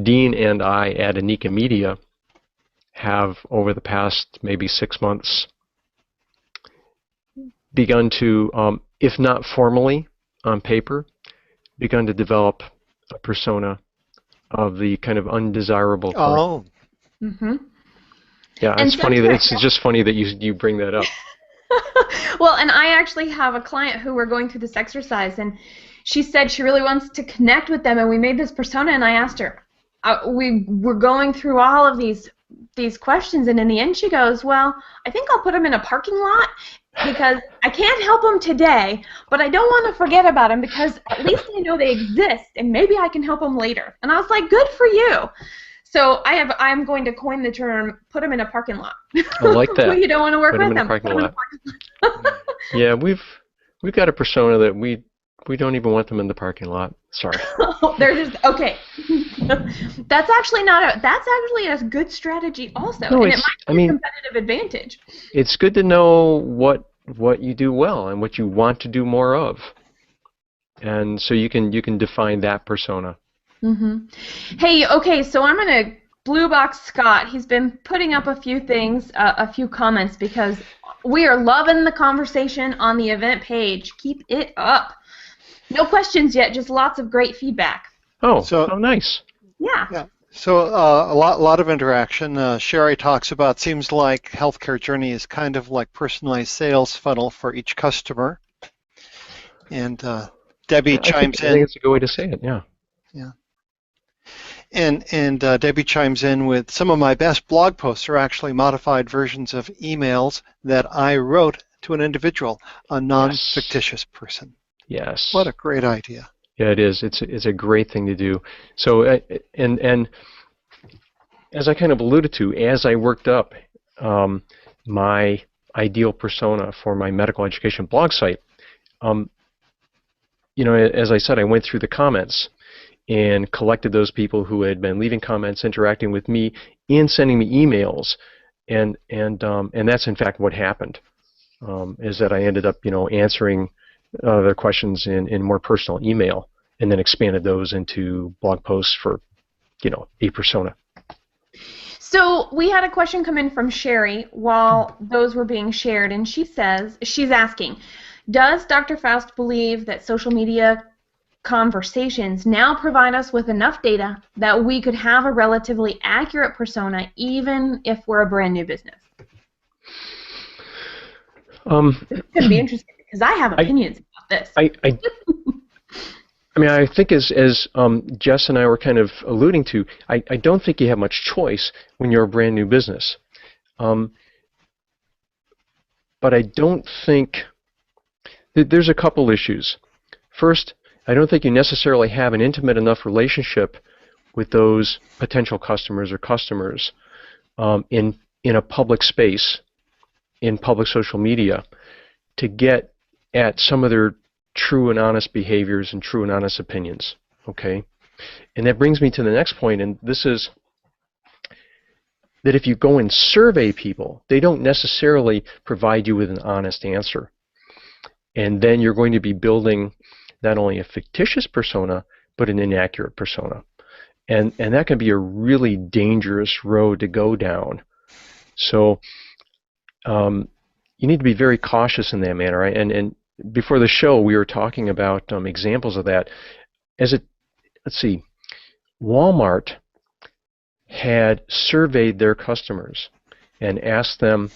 Dean and I at Anicca Media have, over the past maybe 6 months, begun to, if not formally on paper, begun to develop a persona of the kind of undesirable kind. Oh. Mm-hmm. Yeah, it's funny that it's just funny that you bring that up. Well, and I actually have a client who we're going through this exercise, and she said she really wants to connect with them, and we made this persona, and I asked her, we were going through all of these questions, and in the end she goes, well, I think I'll put them in a parking lot because I can't help them today, but I don't want to forget about them because at least I know they exist, and maybe I can help them later. And I was like, good for you. So I'm going to coin the term, put them in a parking lot. I like that. You don't want to work put with them. them. Put them in a parking lot. Yeah, we've got a persona that we don't even want them in the parking lot. Sorry. They're just okay. That's actually a good strategy also, no, and it might be a competitive advantage. It's good to know what you do well and what you want to do more of, and so you can define that persona. Hey, okay, so I'm gonna blue box Scott. He's been putting up a few things, a few comments, because we are loving the conversation on the event page. Keep it up. No questions yet, just lots of great feedback. Oh, nice. Yeah. So a lot of interaction. Sherry talks about, seems like healthcare journey is kind of like personalized sales funnel for each customer. And Debbie chimes in. I think it's a good way to say it. Yeah. Yeah. And Debbie chimes in with, some of my best blog posts are actually modified versions of emails that I wrote to an individual, a non-fictitious person. Yes. What a great idea. Yeah, it is. It's a great thing to do. So, and as I kind of alluded to, as I worked up my ideal persona for my medical education blog site, as I said, I went through the comments and collected those people who had been leaving comments, interacting with me, and sending me emails, and that's in fact what happened. Is that I ended up answering their questions in more personal email, and then expanded those into blog posts for a persona. So we had a question come in from Sherry while those were being shared, and she's asking, does Dr. Faust believe that social media conversations now provide us with enough data that we could have a relatively accurate persona even if we're a brand new business? It's going to be interesting because I have opinions about this. I mean, I think as Jess and I were kind of alluding to, I don't think you have much choice when you're a brand new business. But I don't think there's a couple issues. First, I don't think you necessarily have an intimate enough relationship with those potential customers or customers in a public space, in public social media, to get at some of their true and honest behaviors and true and honest opinions. Okay? And that brings me to the next point, and this is that if you go and survey people, they don't necessarily provide you with an honest answer. And then you're going to be building not only a fictitious persona, but an inaccurate persona. And that can be a really dangerous road to go down. So you need to be very cautious in that manner. Right? And before the show, we were talking about examples of that. Let's see, Walmart had surveyed their customers and asked them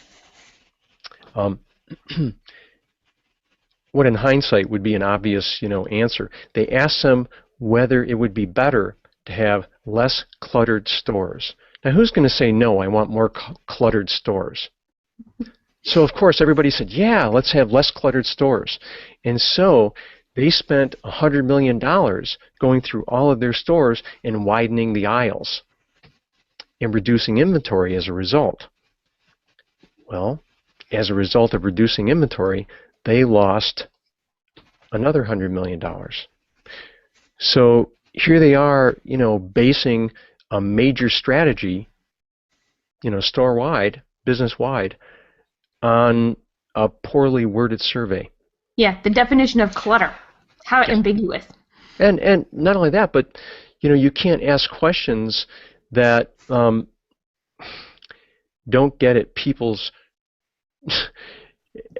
what in hindsight would be an obvious, answer. They asked them whether it would be better to have less cluttered stores. Now, who's going to say, no, I want more cluttered stores? So, of course, everybody said, yeah, let's have less cluttered stores. And so they spent $100 million going through all of their stores and widening the aisles and reducing inventory as a result. Well, as a result of reducing inventory, they lost another $100 million. So here they are, basing a major strategy, store-wide, business-wide, on a poorly worded survey. Yeah, the definition of clutter. How ambiguous. And not only that, but you can't ask questions that don't get at people's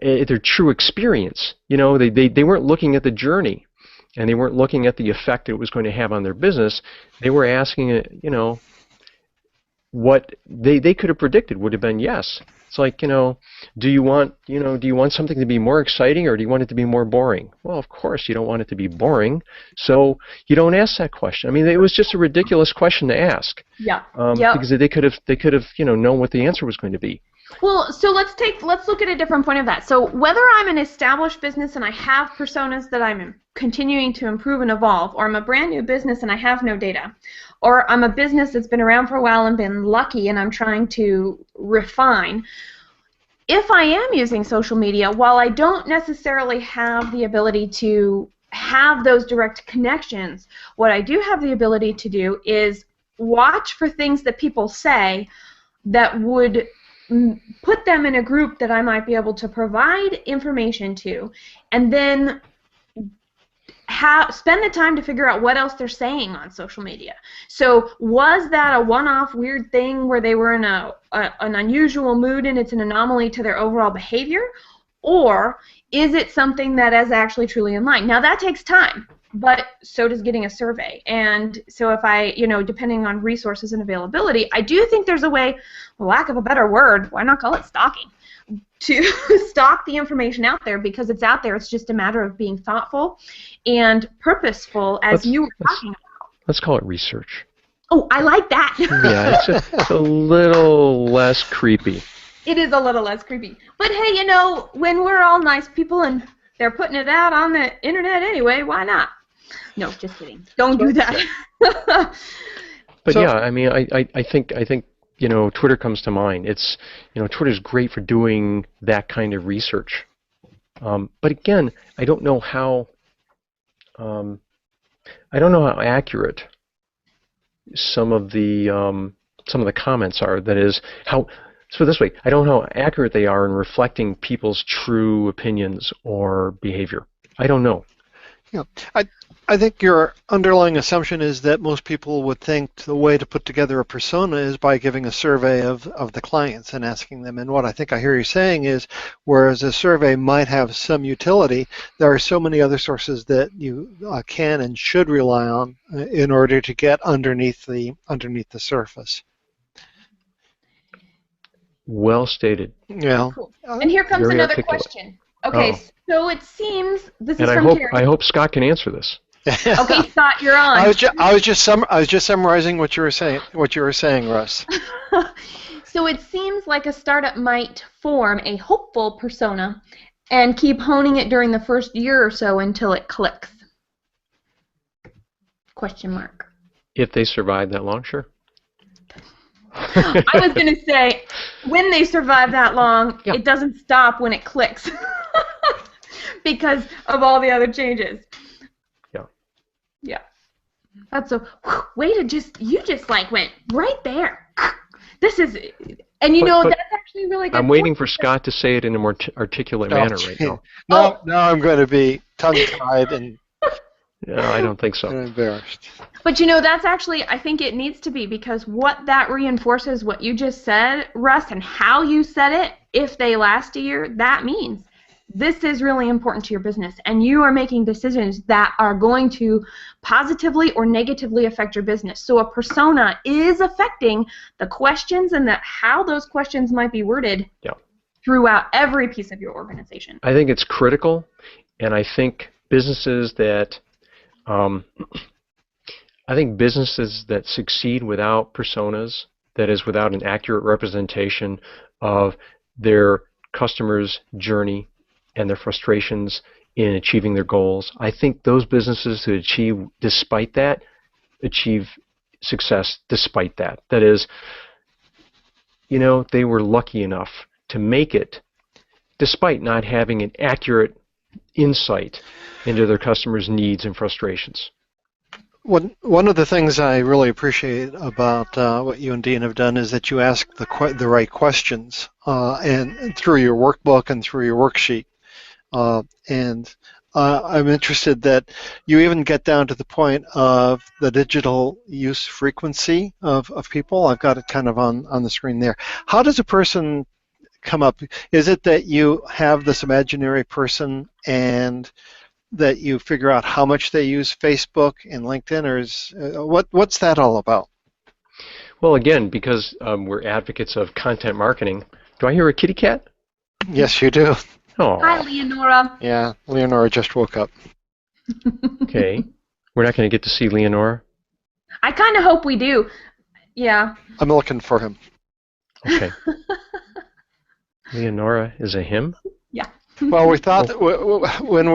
their true experience. They weren't looking at the journey, and they weren't looking at the effect it was going to have on their business. They were asking, what they could have predicted would have been yes. It's like, do you want something to be more exciting or do you want it to be more boring? Well, of course you don't want it to be boring, so you don't ask that question. I mean, it was just a ridiculous question to ask. Yeah. Because they could have known what the answer was going to be. Well, so let's look at a different point of that. So whether I'm an established business and I have personas that I'm continuing to improve and evolve, or I'm a brand new business and I have no data, or I'm a business that's been around for a while and been lucky and I'm trying to refine, if I am using social media, while I don't necessarily have the ability to have those direct connections, what I do have the ability to do is watch for things that people say that would put them in a group that I might be able to provide information to, and then spend the time to figure out what else they're saying on social media. So was that a one-off weird thing where they were in an unusual mood and it's an anomaly to their overall behavior, or is it something that is actually truly in line? Now that takes time, but so does getting a survey. And so if I, depending on resources and availability, I do think there's a way, for lack of a better word, why not call it stalking, to stalk the information out there, because it's out there. It's just a matter of being thoughtful and purposeful, as you were talking about. Let's call it research. Oh, I like that. Yeah, it's a little less creepy. It is a little less creepy. But hey, when we're all nice people and they're putting it out on the internet anyway, why not? No, just kidding. Don't do that. But yeah, I mean, I think Twitter comes to mind. It's Twitter's great for doing that kind of research. But again, I don't know how accurate some of the comments are. That is, so this way, I don't know how accurate they are in reflecting people's true opinions or behavior. I don't know. Yeah, I think your underlying assumption is that most people would think the way to put together a persona is by giving a survey of the clients and asking them. And what I think I hear you saying is, whereas a survey might have some utility, there are so many other sources that you can and should rely on in order to get underneath the surface. Well stated. Yeah. Cool. And here comes another question. Okay, so it seems this is from Karen. I hope Scott can answer this. Okay, Scott, you're on. I was just summarizing what you were saying, Russ. So it seems like a startup might form a hopeful persona and keep honing it during the first year or so until it clicks. Question mark. If they survive that long, sure. I was going to say, when they survive that long, It doesn't stop when it clicks because of all the other changes. Yeah. That's a way to you just like went right there. This is, and that's actually really good. I'm waiting for Scott to say it in a more articulate manner right now. Now I'm going to be tongue-tied and no, I don't think so. Embarrassed. But that's actually, I think it needs to be, because what that reinforces what you just said, Russ, and how you said it, if they last a year, that means this is really important to your business, and you are making decisions that are going to positively or negatively affect your business. So a persona is affecting the questions and how those questions might be worded throughout every piece of your organization. I think it's critical, and I think businesses that succeed without personas, that is, without an accurate representation of their customers' journey and their frustrations in achieving their goals, I think those businesses who achieve success despite that. That is, they were lucky enough to make it despite not having an accurate insight into their customers' needs and frustrations. One of the things I really appreciate about what you and Dean have done is that you ask the right questions, and through your workbook and through your worksheet. And I'm interested that you even get down to the point of the digital use frequency of people. I've got it kind of on the screen there. How does a person come up? Is it that you have this imaginary person and that you figure out how much they use Facebook and LinkedIn, or is what's that all about? Well, again, because we're advocates of content marketing, Do I hear a kitty cat? Yes, you do. Oh. Hi, Leonora. Yeah, Leonora just woke up. Okay. We're not going to get to see Leonora? I kind of hope we do. Yeah. I'm looking for him. Okay. Leonora is a him? Yeah. Well, we thought that when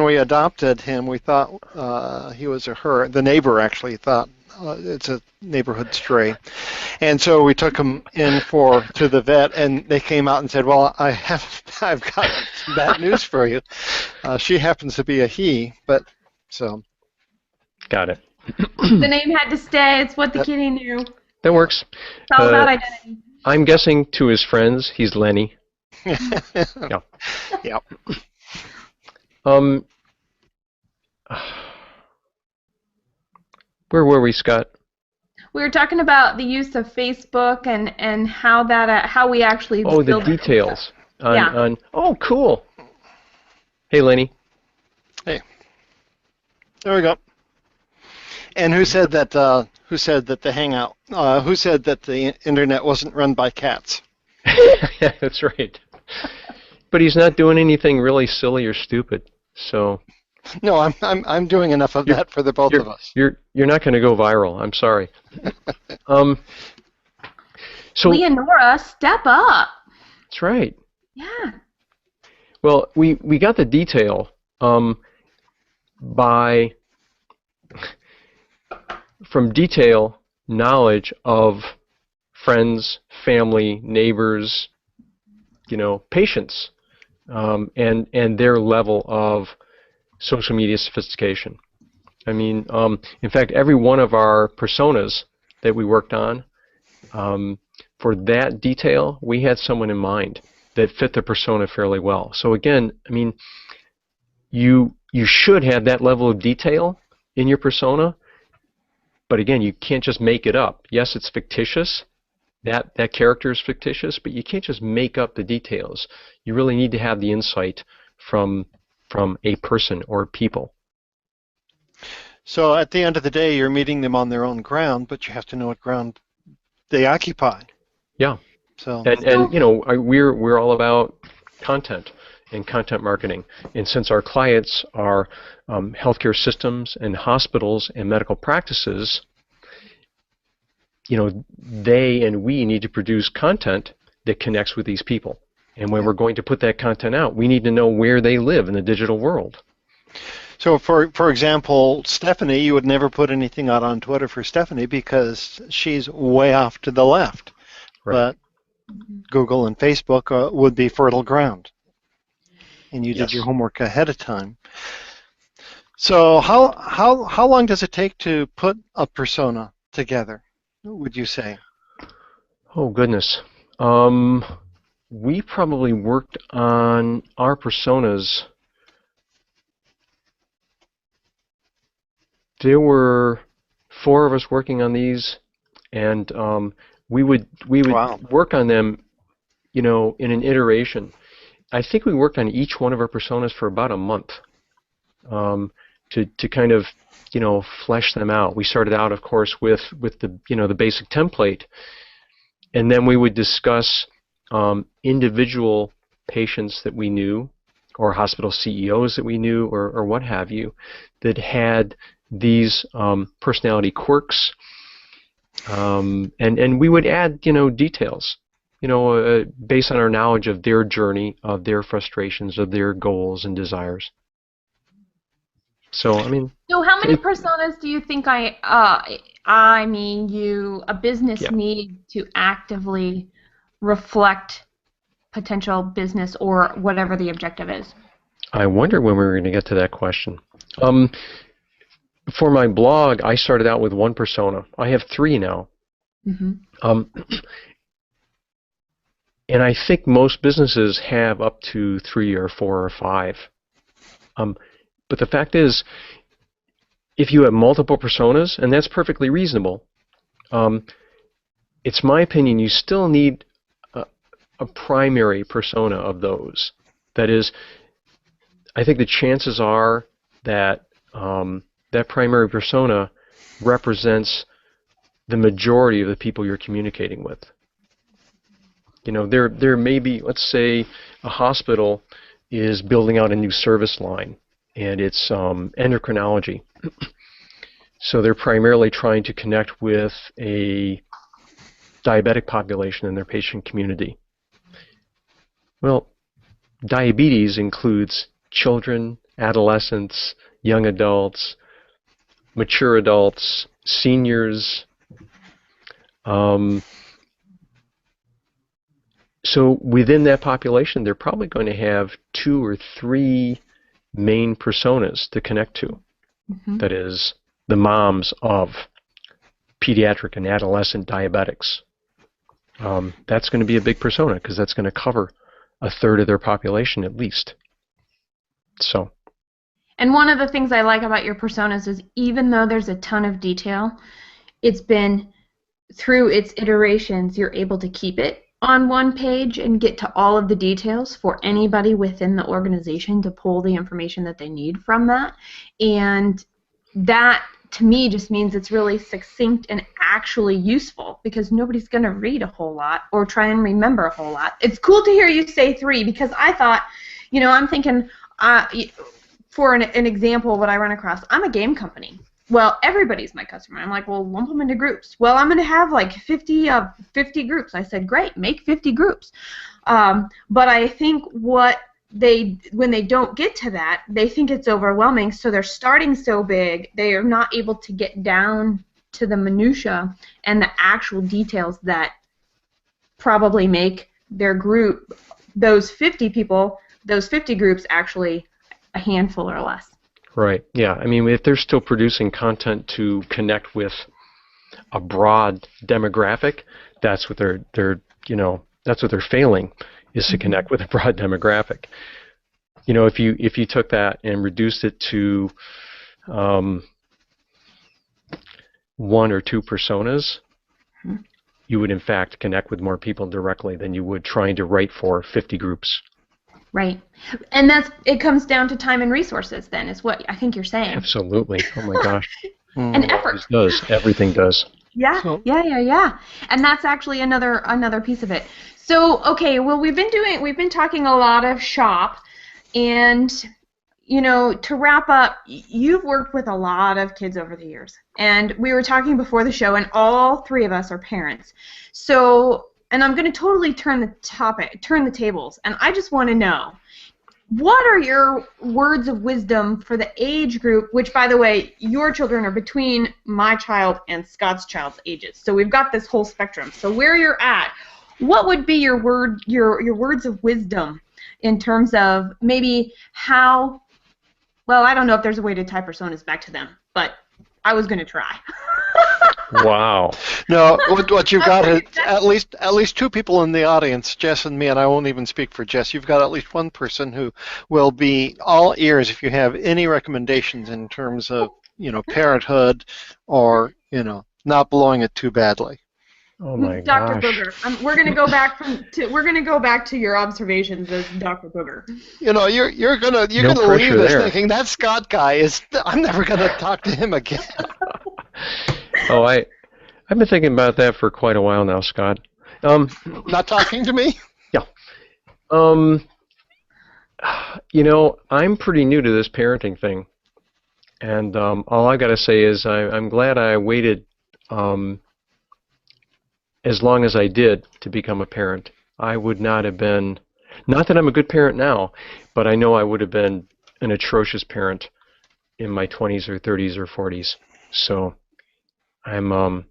we adopted him, we thought he was a her. The neighbor actually thought it's a neighborhood stray, and so we took him in to the vet, and they came out and said, "Well, I've got bad news for you. She happens to be a he, but so." Got it. The name had to stay. It's what the kitty knew. That works. It's all about identity. I'm guessing to his friends, he's Lenny. Yeah. Yeah. Where were we, Scott? We were talking about the use of Facebook and how that how we actually Oh, the build details. Yeah. Oh, cool. Hey, Lenny. Hey. There we go. And who said that? Who said that the Hangout? Who said that the internet wasn't run by cats? Yeah, that's right. But he's not doing anything really silly or stupid. So. No, I'm doing enough of that for the both of us. You're not going to go viral. I'm sorry. So Leonora, step up. That's right. Yeah. Well, we got the detail from detail knowledge of friends, family, neighbors, patients, and their level of social media sophistication. I mean, in fact, every one of our personas that we worked on, for that detail, we had someone in mind that fit the persona fairly well. So again, I mean, you should have that level of detail in your persona, but again, you can't just make it up. Yes, it's fictitious. That character is fictitious, but you can't just make up the details. You really need to have the insight from a person or people. So at the end of the day, you're meeting them on their own ground, but you have to know what ground they occupy. Yeah. So and we're all about content and content marketing. And since our clients are healthcare systems and hospitals and medical practices, they and we need to produce content that connects with these people. And when we're going to put that content out, we need to know where they live in the digital world. So, for example, Stephanie, you would never put anything out on Twitter for Stephanie because she's way off to the left. Right. But Google and Facebook would be fertile ground. And you did your homework ahead of time. So how long does it take to put a persona together, would you say? Oh, goodness. We probably worked on our personas. There were 4 of us working on these, and we would Wow. work on them, in an iteration. I think we worked on each one of our personas for about a month to kind of flesh them out. We started out, of course, with the the basic template, and then we would discuss individual patients that we knew, or hospital CEOs that we knew, or what have you, that had these personality quirks, and we would add details, based on our knowledge of their journey, of their frustrations, of their goals and desires. So I mean. So how many personas do you think a business need to actively reflect potential business or whatever the objective is? I wonder when we were going to get to that question. For my blog, I started out with 1 persona. I have 3 now. Mm-hmm. And I think most businesses have up to 3 or 4 or 5. But the fact is, if you have multiple personas, and that's perfectly reasonable, it's my opinion you still need a primary persona of those. That is, I think the chances are that that primary persona represents the majority of the people you're communicating with. There may be, let's say, a hospital is building out a new service line, and it's endocrinology. So they're primarily trying to connect with a diabetic population in their patient community. Well, diabetes includes children, adolescents, young adults, mature adults, seniors. So within that population, they're probably going to have 2 or 3 main personas to connect to. That is, the moms of pediatric and adolescent diabetics. That's going to be a big persona because that's going to cover a third of their population at least. So. And one of the things I like about your personas is even though there's a ton of detail, it's been through its iterations, you're able to keep it on one page and get to all of the details for anybody within the organization to pull the information that they need from that. And that, to me, just means it's really succinct and actually useful because nobody's going to read a whole lot or try and remember a whole lot. It's cool to hear you say 3 because I thought, I'm thinking, for an example, what I run across, I'm a game company. Well, everybody's my customer. I'm like, well, lump them into groups. Well, I'm going to have like 50 groups. I said, great, make 50 groups. But I think when they don't get to that, they think it's overwhelming, so they're starting so big, they are not able to get down to the minutia and the actual details that probably make their group, those 50 people, those 50 groups actually a handful or less. Right. Yeah. I mean, if they're still producing content to connect with a broad demographic, that's what they're that's what they're failing, is to connect with a broad demographic. If you took that and reduced it to 1 or 2 personas, you would in fact connect with more people directly than you would trying to write for 50 groups. Right. And it comes down to time and resources then, is what I think you're saying. Absolutely. Oh my gosh. And effort. It does. Everything does. Yeah. And that's actually another piece of it. So, okay, well, we've been talking a lot of shop, and to wrap up, you've worked with a lot of kids over the years. And we were talking before the show, and all 3 of us are parents. So, and I'm going to totally turn the tables, and I just want to know, what are your words of wisdom for the age group, which, by the way, your children are between my child and Scott's child's ages. So we've got this whole spectrum. So where you're at, what would be your words of wisdom in terms of maybe how, well, I don't know if there's a way to tie personas back to them, but I was going to try. Wow. No, what you've got is at least 2 people in the audience, Jess and me, and I won't even speak for Jess. You've got at least one person who will be all ears if you have any recommendations in terms of, parenthood or, not blowing it too badly. Oh my Dr. gosh. Booger. We're gonna go back to your observations as Dr. Booger. You're gonna leave this thinking that Scott guy I'm never gonna talk to him again. Oh, I've been thinking about that for quite a while now, Scott. Not talking to me? Yeah. I'm pretty new to this parenting thing, and all I got to say is I'm glad I waited as long as I did to become a parent. I would not have been, not that I'm a good parent now, but I know I would have been an atrocious parent in my 20s or 30s or 40s. So I'm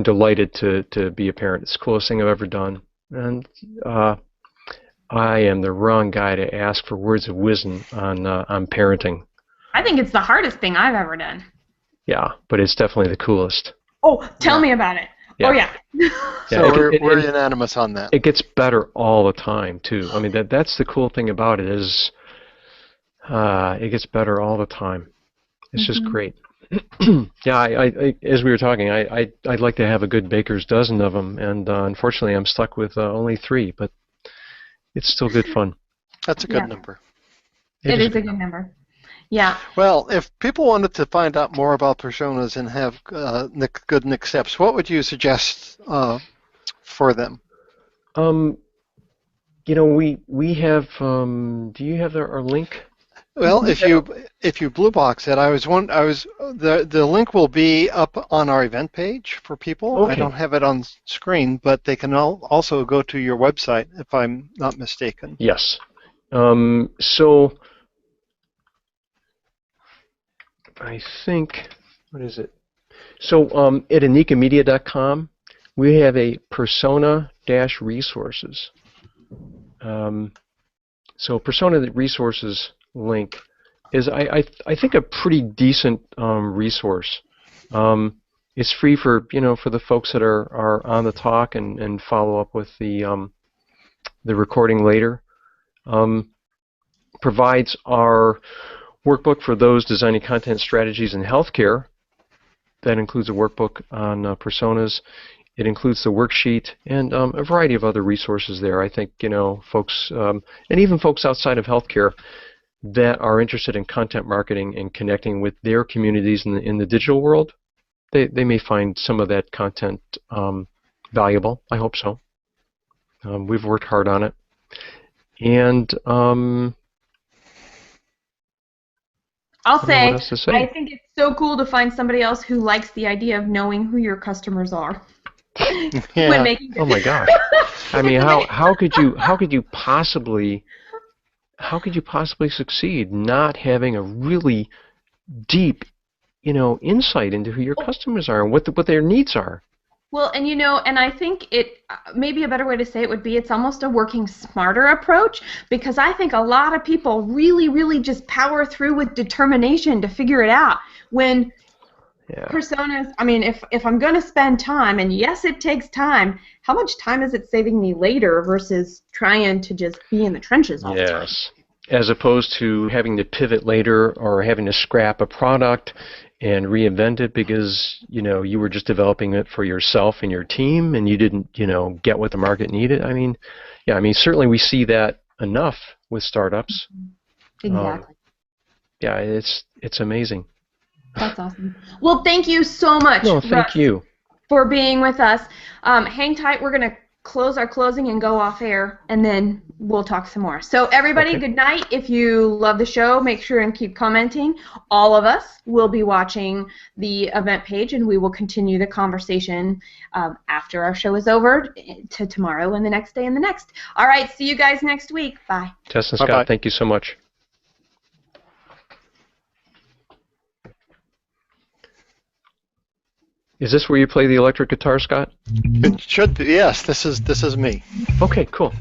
delighted to be a parent. It's the coolest thing I've ever done. And I am the wrong guy to ask for words of wisdom on parenting. I think it's the hardest thing I've ever done. Yeah, but it's definitely the coolest. Oh, tell me about it. Yeah. Oh, yeah. So we're unanimous on that. It gets better all the time, too. I mean, that's the cool thing about it is it gets better all the time. It's just great. Yeah, I as we were talking, I'd like to have a good baker's dozen of them, and unfortunately I'm stuck with only 3, but it's still good fun. That's a good number. It is a good number. Yeah. Well, if people wanted to find out more about personas and have good next steps, what would you suggest for them? we have. Do you have our link? Well, if you blue box it, the link will be up on our event page for people. Okay. I don't have it on screen, but they can also go to your website if I'm not mistaken. Yes. So I think, what is it? So at aniccamedia.com, we have a persona-resources. So persona resources link is, I think, a pretty decent resource. It's free for the folks that are on the talk and follow up with the recording later. Provides our workbook for those designing content strategies in healthcare. That includes a workbook on personas. It includes the worksheet and a variety of other resources there. I think folks and even folks outside of healthcare that are interested in content marketing and connecting with their communities in the digital world, they may find some of that content valuable. I hope so. We've worked hard on it, and I'll say, what else to say. I think it's so cool to find somebody else who likes the idea of knowing who your customers are. Yeah. When making Oh my gosh! I mean, how could you possibly succeed not having a really deep insight into who your customers are and what their needs are? Well, and and I think maybe a better way to say it would be it's almost a working smarter approach, because I think a lot of people really, really just power through with determination to figure it out. When personas, I mean, if I'm going to spend time, and yes, it takes time, how much time is it saving me later versus trying to just be in the trenches all the time? Yes, as opposed to having to pivot later or having to scrap a product and reinvent it because you were just developing it for yourself and your team and you didn't get what the market needed. I mean, certainly we see that enough with startups. Exactly. Yeah, it's amazing. That's awesome. Well, thank you so much, No, thank Russ, you for being with us. Hang tight. We're going to close our closing and go off air, and then we'll talk some more. So everybody, Good night. If you love the show, make sure and keep commenting. All of us will be watching the event page, and we will continue the conversation after our show is over to tomorrow and the next day and the next. All right, see you guys next week. Bye. Jess and Scott, thank you so much. Is this where you play the electric guitar, Scott? It should be. Yes, this is me. Okay, cool.